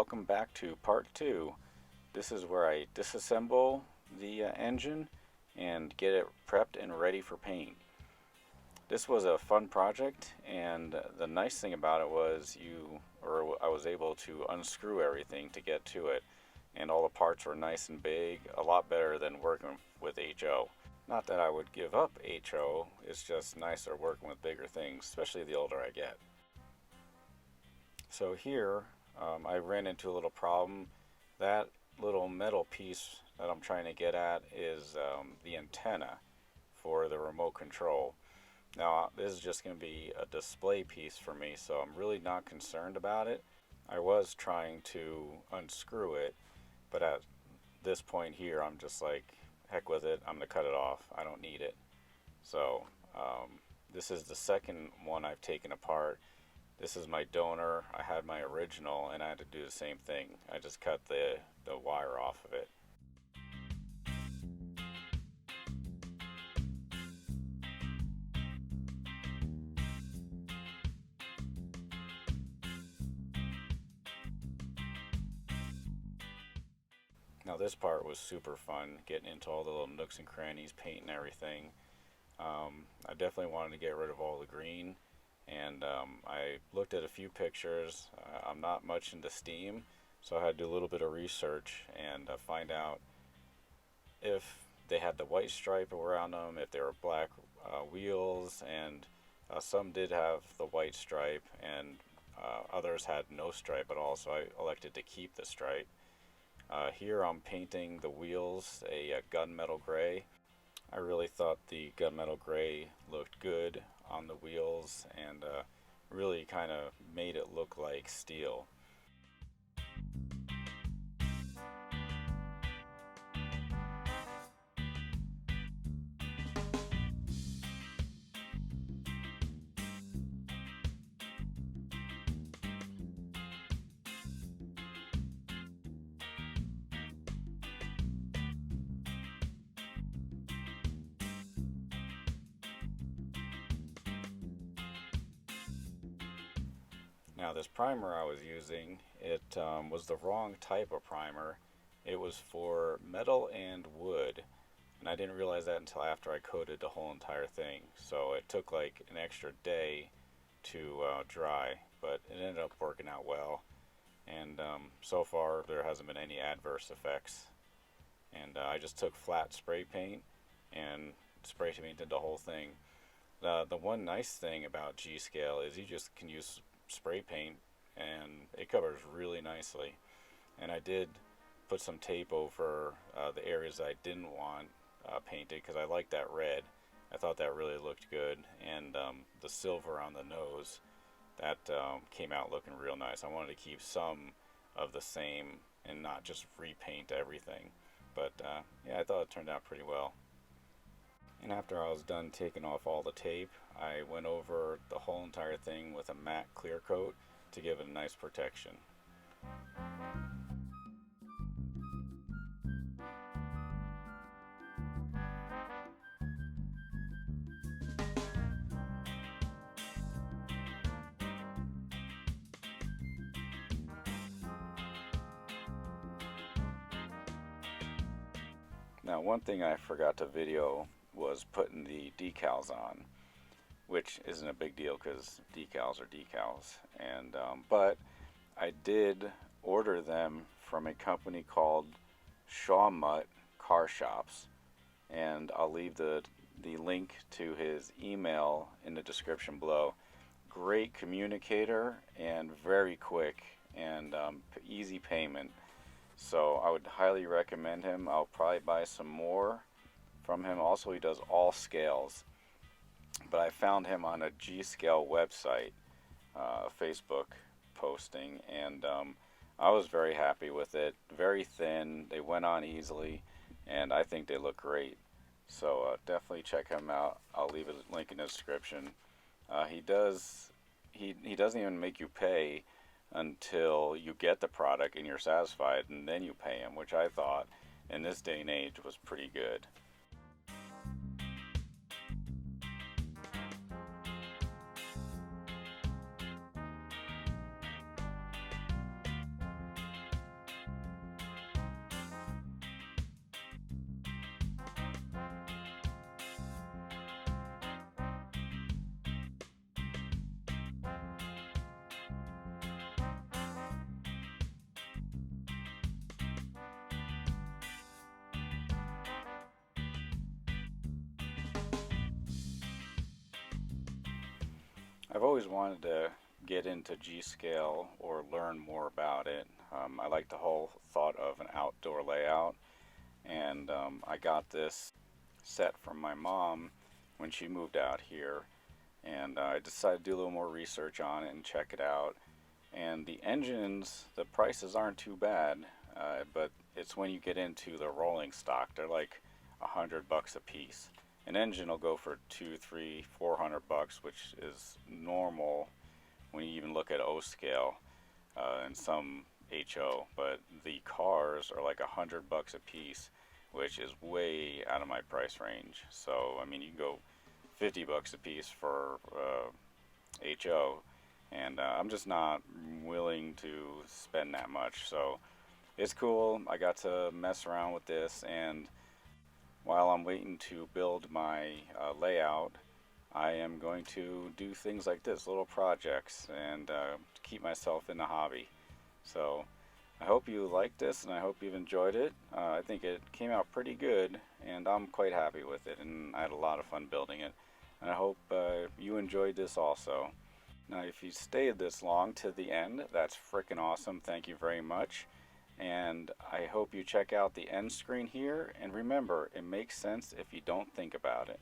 welcome back to part 2. This is where I disassemble the engine and get it prepped and ready for paint. This was a fun project, and the nice thing about it was I was able to unscrew everything to get to it, and all the parts were nice and big, a lot better than working with HO. Not that I would give up HO, it's just nicer working with bigger things, especially the older I get. So here, I ran into a little problem. That little metal piece that I'm trying to get at is the antenna for the remote control. Now, this is just going to be a display piece for me, so I'm really not concerned about it. I was trying to unscrew it, but at this point here, I'm just like, heck with it, I'm going to cut it off. I don't need it. So, this is the second one I've taken apart. This is my donor. I had my original, and I had to do the same thing. I just cut the wire off of it. Now this part was super fun, getting into all the little nooks and crannies, painting everything. I definitely wanted to get rid of all the green, and I looked at a few pictures. I'm not much into steam, so I had to do a little bit of research and find out if they had the white stripe around them, if they were black wheels, and some did have the white stripe, and others had no stripe at all, so I elected to keep the stripe. Here I'm painting the wheels a gunmetal gray. I really thought the gunmetal gray looked good on the wheels and really kind of made it look like steel. Now this primer I was using, it was the wrong type of primer. It was for metal and wood, and I didn't realize that until after I coated the whole entire thing. So it took like an extra day to dry, but it ended up working out well. And so far there hasn't been any adverse effects. And I just took flat spray paint and spray painted the whole thing. The one nice thing about G-Scale is you just can use spray paint and it covers really nicely. And I did put some tape over the areas that I didn't want painted because I liked that red. I thought that really looked good, and the silver on the nose, that came out looking real nice. I wanted to keep some of the same and not just repaint everything, but yeah, I thought it turned out pretty well. And after I was done taking off all the tape, I went over the whole entire thing with a matte clear coat to give it a nice protection. Now, one thing I forgot to video was putting the decals on, which isn't a big deal because decals are decals. And but I did order them from a company called Shawmut Car Shops, and I'll leave the link to his email in the description below. Great communicator and very quick and easy payment. So I would highly recommend him. I'll probably buy some more from him. Also, he does all scales, but I found him on a G-Scale website, Facebook posting, and I was very happy with it. Very thin, they went on easily, and I think they look great. So definitely check him out. I'll leave a link in the description. He doesn't even make you pay until you get the product and you're satisfied, and then you pay him, which I thought in this day and age was pretty good. I've always wanted to get into G-scale or learn more about it. I like the whole thought of an outdoor layout, and I got this set from my mom when she moved out here, and I decided to do a little more research on it and check it out. And the engines, the prices aren't too bad, but it's when you get into the rolling stock, they're like $100 a piece. An engine will go for 2, 3, 400 bucks, which is normal when you even look at O scale and some HO. But the cars are like $100 a piece, which is way out of my price range. So I mean, you can go $50 a piece for HO, and I'm just not willing to spend that much. So it's cool. I got to mess around with this, and while I'm waiting to build my layout, I am going to do things like this, little projects, and keep myself in the hobby. So I hope you liked this, and I hope you've enjoyed it. I think it came out pretty good, and I'm quite happy with it, and I had a lot of fun building it. And I hope you enjoyed this also. Now, if you stayed this long to the end, that's freaking awesome. Thank you very much. And I hope you check out the end screen here. And remember, it makes sense if you don't think about it.